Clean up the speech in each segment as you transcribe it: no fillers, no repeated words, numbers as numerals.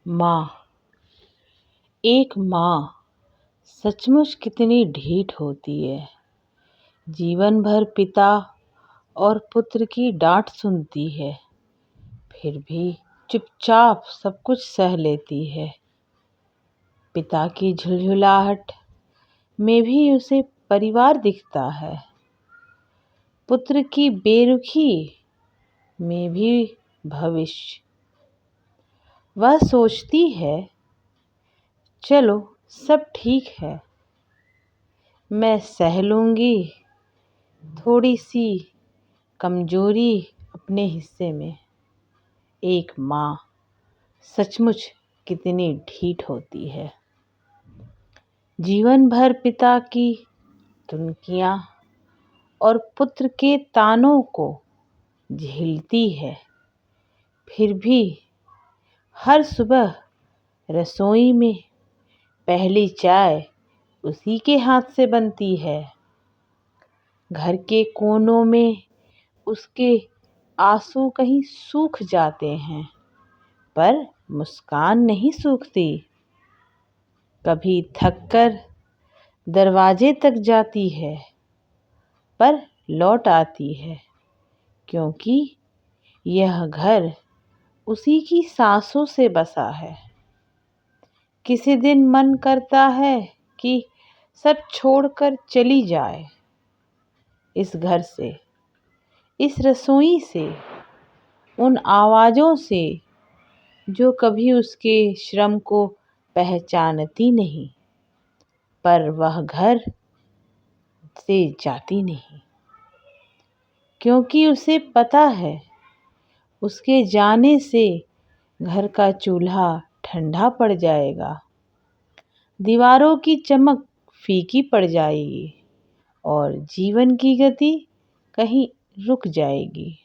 माँ। एक माँ सचमुच कितनी ढीठ होती है। जीवन भर पिता और पुत्र की डांट सुनती है, फिर भी चुपचाप सब कुछ सह लेती है। पिता की झुलझुलाहट में भी उसे परिवार दिखता है, पुत्र की बेरुखी में भी भविष्य। वह सोचती है, चलो सब ठीक है, मैं सह लूँगी थोड़ी सी कमजोरी अपने हिस्से में। एक माँ सचमुच कितनी ढीठ होती है। जीवन भर पिता की धुनकियाँ और पुत्र के तानों को झेलती है, फिर भी हर सुबह रसोई में पहली चाय उसी के हाथ से बनती है। घर के कोनों में उसके आंसू कहीं सूख जाते हैं, पर मुस्कान नहीं सूखती। कभी थककर दरवाजे तक जाती है, पर लौट आती है, क्योंकि यह घर उसी की सांसों से बसा है। किसी दिन मन करता है कि सब छोड़कर चली जाए, इस घर से, इस रसोई से, उन आवाज़ों से जो कभी उसके श्रम को पहचानती नहीं, पर वह घर से जाती नहीं, क्योंकि उसे पता है उसके जाने से घर का चूल्हा ठंडा पड़ जाएगा, दीवारों की चमक फीकी पड़ जाएगी और जीवन की गति कहीं रुक जाएगी।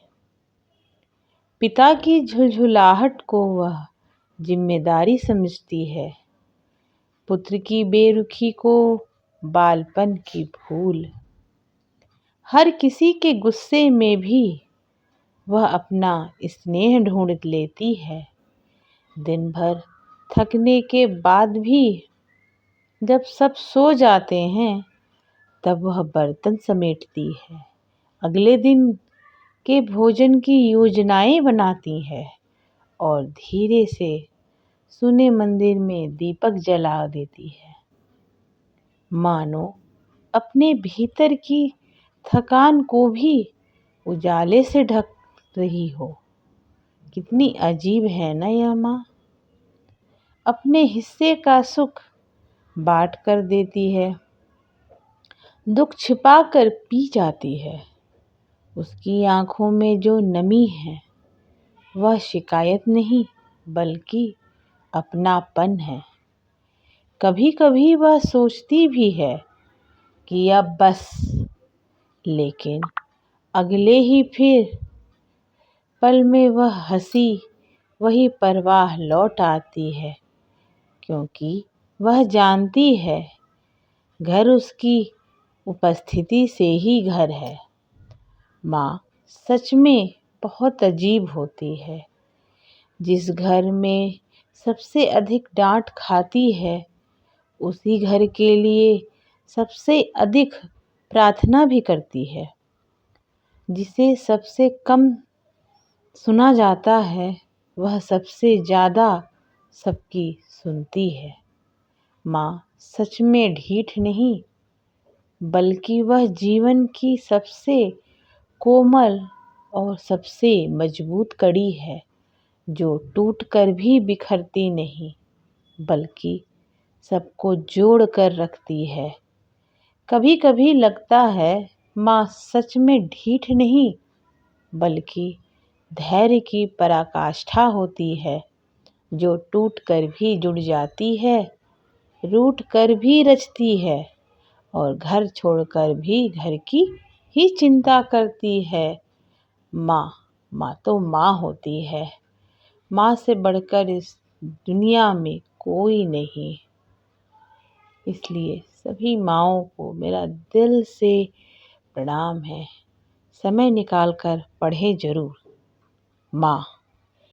पिता की झुलझुलाहट को वह जिम्मेदारी समझती है, पुत्र की बेरुखी को बालपन की भूल। हर किसी के गुस्से में भी वह अपना स्नेह ढूंढ लेती है। दिन भर थकने के बाद भी जब सब सो जाते हैं, तब वह बर्तन समेटती है, अगले दिन के भोजन की योजनाएं बनाती है और धीरे से सुने मंदिर में दीपक जला देती है, मानो अपने भीतर की थकान को भी उजाले से ढक रही हो। कितनी अजीब है ना यह माँ। अपने हिस्से का सुख बांट कर देती है, दुख छिपा कर पी जाती है। उसकी आंखों में जो नमी है, वह शिकायत नहीं बल्कि अपनापन है। कभी कभी वह सोचती भी है कि अब बस, लेकिन अगले ही फिर पल में वह हंसी, वही परवाह लौट आती है, क्योंकि वह जानती है घर उसकी उपस्थिति से ही घर है। माँ सच में बहुत अजीब होती है। जिस घर में सबसे अधिक डांट खाती है, उसी घर के लिए सबसे अधिक प्रार्थना भी करती है। जिसे सबसे कम सुना जाता है, वह सबसे ज़्यादा सबकी सुनती है। माँ सच में ढीठ नहीं, बल्कि वह जीवन की सबसे कोमल और सबसे मजबूत कड़ी है, जो टूट कर भी बिखरती नहीं, बल्कि सबको जोड़ कर रखती है। कभी कभी लगता है माँ सच में ढीठ नहीं, बल्कि धैर्य की पराकाष्ठा होती है, जो टूट कर भी जुड़ जाती है, रूठ कर भी रचती है और घर छोड़कर भी घर की ही चिंता करती है। माँ तो माँ होती है। माँ से बढ़कर इस दुनिया में कोई नहीं। इसलिए सभी माँओं को मेरा दिल से प्रणाम है। समय निकाल कर पढ़ें ज़रूर। माँ।